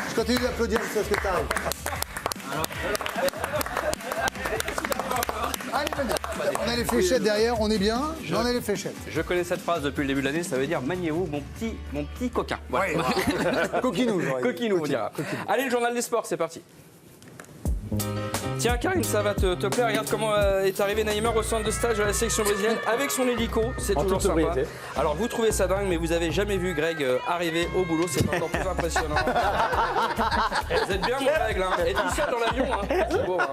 Je continue d'applaudir jusqu'à ce que tu arrives. Allez, vas-y. On a les fléchettes derrière, on est bien. On a les fléchettes. Je connais cette phrase depuis le début de l'année, ça veut dire maniez-vous, mon petit coquin. Voilà. Ouais. Coquinou, Coquinou, on dira. Allez, le journal des sports, c'est parti. Tiens, Karine, ça va te plaire. Regarde comment est arrivé Neymar au centre de stage de la sélection brésilienne avec son hélico. C'est toujours sympa. Alors, vous trouvez ça dingue, mais vous avez jamais vu Greg arriver au boulot. C'est encore plus impressionnant. Vous êtes bien, mon Greg, là. Et tout seul dans l'avion. Hein. C'est beau. Hein.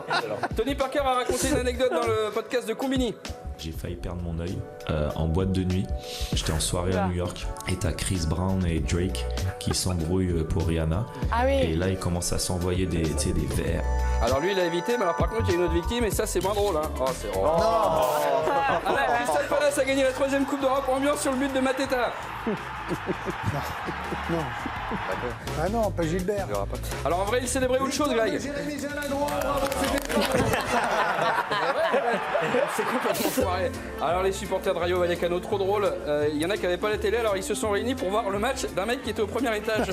Tony Parker a raconté une anecdote dans le podcast de Combini. J'ai failli perdre mon œil en boîte de nuit. J'étais en soirée à New York et t'as Chris Brown et Drake qui s'embrouillent pour Rihanna. Ah oui. Et là, ils commencent à s'envoyer des verres. Alors lui, il a évité, mais alors par contre, il y a une autre victime et ça, c'est moins drôle. Hein. Oh, c'est drôle. Alors, Crystal Palace a gagné la 3e Coupe d'Europe. Ambiance sur le but de Mateta. Non. Ah non, pas Gilbert. Alors en vrai, il célébrait autre chose, Greg. Jérémy Jalagro, bravo, c'est complètement foiré. Alors les supporters de Rayo Vallecano, trop drôle. Il y en a qui n'avaient pas la télé, alors ils se sont réunis pour voir le match d'un mec qui était au premier étage.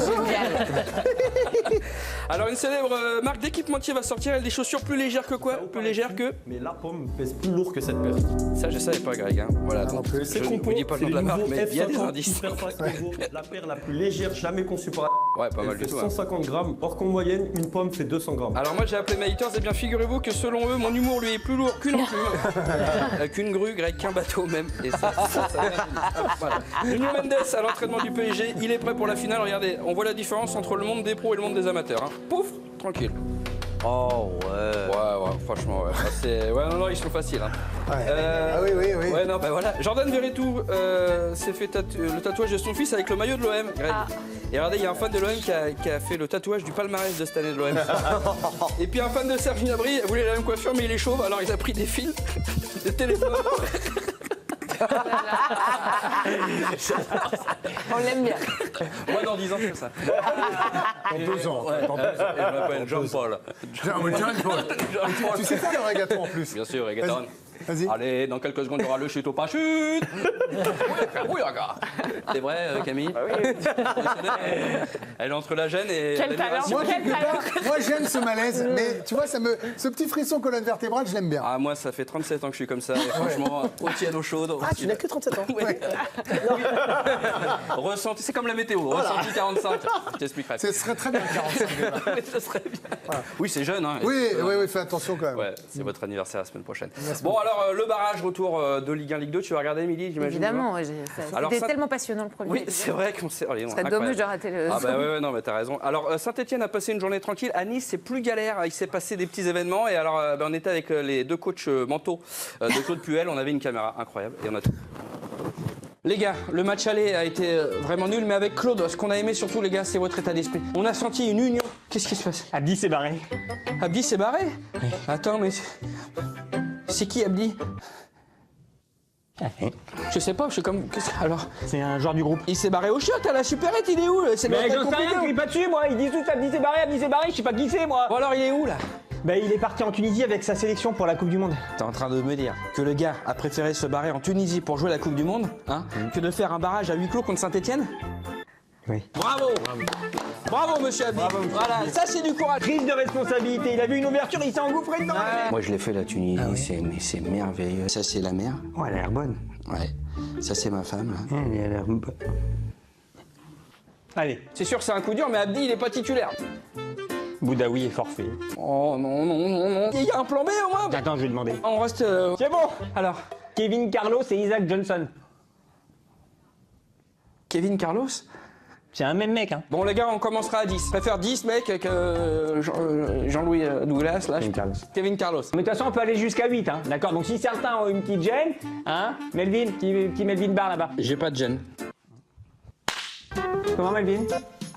Alors une célèbre marque d'équipementier va sortir, elle a des chaussures plus légères que quoi? Plus légères que? Mais la pomme pèse plus lourd que cette paire. Ça je savais pas, Greg. Hein. Voilà, donc, je ne vous dis pas le nom de la marque, mais il y a des indices. La paire la plus légère jamais conçue par ouais, pas mal du tout. tout. 150 grammes, or qu'en moyenne, une pomme fait 200 grammes. Alors moi j'ai appelé mes haters, et bien figurez-vous que selon eux, mon humour lui est plus lourd qu'une enclume, qu'une grue, Greg, qu'un bateau même. Et ça voilà. Nuno Mendes à l'entraînement du PSG, il est prêt pour la finale. Regardez, on voit la différence entre le monde des pros et le monde des amateurs. Hein. Pouf, tranquille. Oh ouais. Ouais, franchement, ouais. Ouais, non, ils sont faciles. Hein. Ouais. Ah oui. Ouais, non, bah voilà. Jordan Verretou s'est fait le tatouage de son fils avec le maillot de l'OM, Greg. Et regardez, il y a un fan de l'OM qui a fait le tatouage du palmarès de cette année de l'OM. Et puis un fan de Serge Gnabry voulait la même coiffure, mais il est chauve, alors il a pris des fils de téléphone. On l'aime bien. Moi, dans 10 ans, c'est ça. Dans 2 ans. Ouais. Et je m'appelle Jean-Paul. Jean-Paul. Tu sais faire le reggaeton en plus. Bien sûr, reggaeton. Vas-y. Allez, dans quelques secondes, il y aura le chute au pas chute. Oui, gars. C'est vrai, Camille? Oui. Elle est entre la gêne et l'admiration. Moi, j'aime ce malaise, mais tu vois, ce petit frisson colonne vertébrale, je l'aime bien. Ah, moi, ça fait 37 ans que je suis comme ça. Et franchement, eau tiède, eau chaude. Ah, tu n'as que 37 ans. Ouais. Ressenti, c'est comme la météo. Voilà. Ressenti 45. Je t'expliquerai. Ce serait très bien 45. Oui, ce serait bien. Voilà. Oui, c'est jeune. Hein. Oui, fais attention quand même. Ouais, c'est votre anniversaire la semaine prochaine. Bon, alors, le barrage, retour de Ligue 1, Ligue 2, tu vas regarder, Émilie, j'imagine? Évidemment, c'était tellement passionnant le premier. Oui, c'est vrai qu'on s'est... Ce serait dommage de rater le... Ah bah ouais, non, mais t'as raison. Alors, Saint-Etienne a passé une journée tranquille. À Nice, c'est plus galère. Il s'est passé des petits événements. Et alors, on était avec les 2 coachs mentaux de Claude Puel. On avait une caméra incroyable et on a tout. Les gars, le match aller a été vraiment nul, mais avec Claude, ce qu'on a aimé surtout, les gars, c'est votre état d'esprit. On a senti une union. Qu'est-ce qui se passe? Abdi s'est barré. Abdi s'est barré? Oui. Attends, mais... C'est qui, Abdi? Je sais pas, je suis comme... Alors... C'est un joueur du groupe. Il s'est barré au shot à la supérette, il est où? Mais j'en sais rien, je suis pas dessus, moi. Ils disent tous Abdi s'est barré, je sais pas qui c'est, moi. Bon alors, il est où, là? Bah, il est parti en Tunisie avec sa sélection pour la Coupe du Monde. T'es en train de me dire que le gars a préféré se barrer en Tunisie pour jouer la Coupe du Monde, hein, que de faire un barrage à huis clos contre Saint-Etienne? Oui. Bravo! Bravo, monsieur Abdi. Voilà, ça c'est du courage. Prise de responsabilité. Il a vu une ouverture, il s'est engouffré dedans. Moi, je l'ai fait la Tunisie, c'est merveilleux. Ça, c'est la mer. Ouais, elle a l'air bonne. Ouais. Ça, c'est ma femme. Elle a l'air bonne. Allez. C'est sûr que c'est un coup dur, mais Abdi, il est pas titulaire. Boudaoui est forfait. Oh non. Il y a un plan B au moins? Attends, je vais demander. On reste... C'est bon. Alors, Kevin Carlos et Isaac Johnson. Kevin Carlos? C'est un même mec, hein. Bon les gars, on commencera à 10. Je préfère 10 mecs que Jean-Louis Douglas, là. Kevin Carlos. Mais de toute façon, on peut aller jusqu'à 8, hein. D'accord? Donc si certains ont une petite gêne, hein, Melvin, petit Melvin Barr là-bas. J'ai pas de gêne. Comment Melvin?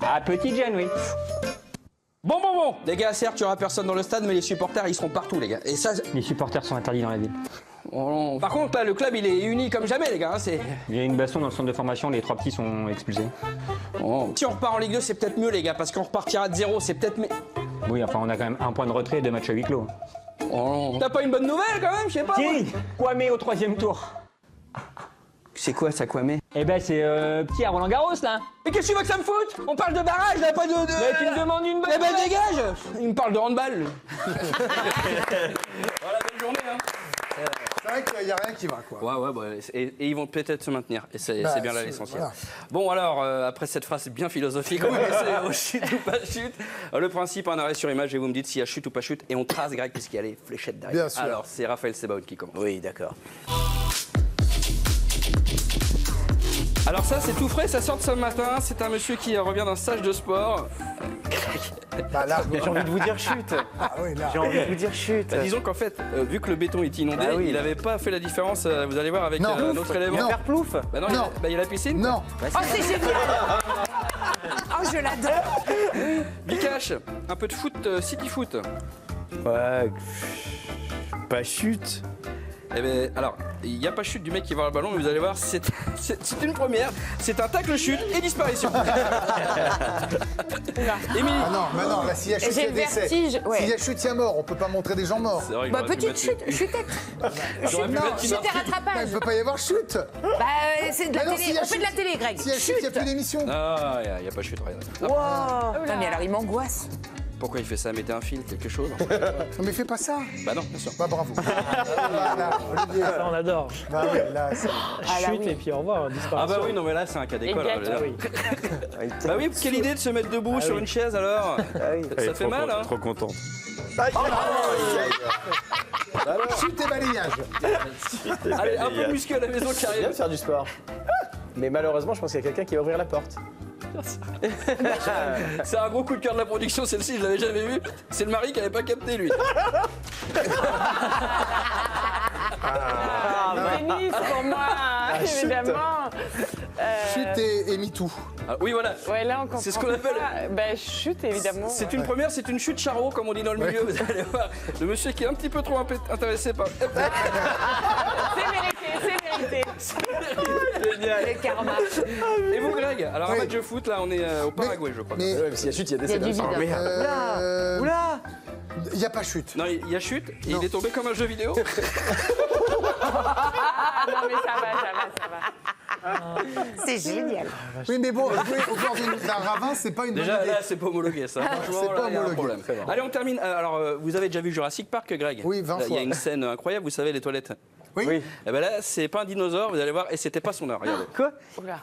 Ah, petite gêne, oui. Bon. Les gars, certes, il y aura personne dans le stade, mais les supporters, ils seront partout, les gars. Et ça... Les supporters sont interdits dans la ville. Oh, par contre, là, le club, il est uni comme jamais, les gars. Hein, il y a une baston dans le centre de formation, les 3 petits sont expulsés. Oh. Si on repart en Ligue 2, c'est peut-être mieux, les gars, parce qu'on repartira de 0, c'est peut-être... Oui, enfin, on a quand même 1 point de retrait et 2 matchs à huis clos. Oh. T'as pas une bonne nouvelle, quand même, je sais pas. Si, Kwame au 3e tour. C'est quoi, ça, Kwame? Eh ben c'est petit à Roland Garros là. Mais qu'est-ce que tu veux que ça me foute? On parle de barrage, là, pas de... Mais tu me demandes une bonne. Eh ben dégage. Il me parle de handball. Lui. Voilà, bonne journée. Hein. C'est vrai qu'il n'y a rien qui va, quoi. Ouais, bah, et ils vont peut-être se maintenir. Et c'est bien là l'essentiel. Voilà. Bon, alors, après cette phrase bien philosophique, on va passer au chute ou pas chute. Le principe, un arrêt sur image et vous me dites s'il y a chute ou pas chute. Et on trace, Greg, puisqu'il y a les fléchettes derrière. Bien sûr. Alors, c'est Raphaël Sebaoun qui commence. Oui, d'accord. Alors ça, c'est tout frais, ça sort de ce matin. C'est un monsieur qui revient d'un stage de sport. Bah là, J'ai envie de vous dire chute. ah oui, là. J'ai envie de vous dire chute. Bah, disons qu'en fait, vu que le béton est inondé, Ah oui. il n'avait pas fait la différence, vous allez voir, avec Non. un autre élément. Non. Faire plouf. Bah non, Non. il y a la piscine. Non. Oh, c'est génial. Oh, je l'adore. Vikash, un peu de foot, city foot. Ouais. Pas chute. Eh ben, alors, il n'y a pas chute du mec qui va le ballon, mais vous allez voir, c'est une première. C'est un tacle chute et disparition. Émilie. Ah non, mais non, là, s'il y a chute, il y J'ai a le décès. vertige, ouais. S'il y a chute, il y a mort. On peut pas montrer des gens morts. C'est vrai que Bah, j'aurais pu petite mettre- chute, chutette. J'aurais pu mettre une Chute et marque. rattrapage. Il peut pas y avoir chute. Bah, c'est de la Mais non, télé. s'il y a On fait de la chute- télé, Greg. S'il y a chute, il n'y a plus d'émission. Ah, il n'y a pas chute, rien. Non, mais alors, il m'angoisse. Pourquoi il fait ça? Mettez un fil, quelque chose? Non, mais fais pas ça. Bah non, bien sûr. Bah bravo. Voilà, Olivier. Ça, on adore. Bah oui, là, c'est... Chute et puis au revoir, Ah disparition. bah oui, non mais là c'est un cas d'école. Exact. là. Bah oui, quelle idée de se mettre debout sur une chaise alors. Ça fait mal, hein? Trop content. Chute et balayage. Allez, un peu de muscu à la maison qui arrive. faire du sport. Mais malheureusement, je pense qu'il y a quelqu'un qui va ouvrir la porte. C'est un gros coup de cœur de la production, celle-ci, je l'avais jamais vue. C'est le mari qui n'avait pas capté, lui. Tennis pour moi, évidemment. Chute et MeToo. Ah, oui, voilà. Ouais, là on comprend. C'est ce qu'on appelle- pas. Ben, chute, évidemment. C'est une première, c'est une chute charreau, comme on dit dans le milieu. Vous allez voir. Le monsieur qui est un petit peu trop intéressé par. C'est mérité, c'est mérité. Le karma. Et vous, Greg? Alors, un Oui. match de foot, là, on est au Paraguay, je crois. Mais Ouais, mais s'il y a chute, il y a Il y a décès. du vide. Oula. Il n'y a pas chute. Non, il y a chute, et Non. il est tombé comme un jeu vidéo. Ah non, mais ça va. C'est génial. Oui, mais bon, jouer au bord d'un ravin, c'est pas une bonne Déjà, idée. là, c'est pas homologué, ça. Franchement, c'est là, pas il y a un homologué. problème. Allez, on termine. Alors, vous avez déjà vu Jurassic Park, Greg? Oui, 20 Là, il y a fois. une scène incroyable, vous savez, les toilettes. Oui. Oui. Et ben là, c'est pas un dinosaure, vous allez voir, et c'était pas son heure, regardez. Oula.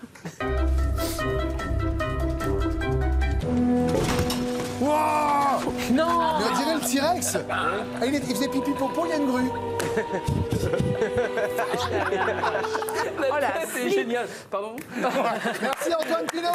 Wow. Non. Mais on dirait le T-Rex. Ah, il faisait pipi popo, il y a une grue. C'est génial. Pardon? Merci Antoine Pinault.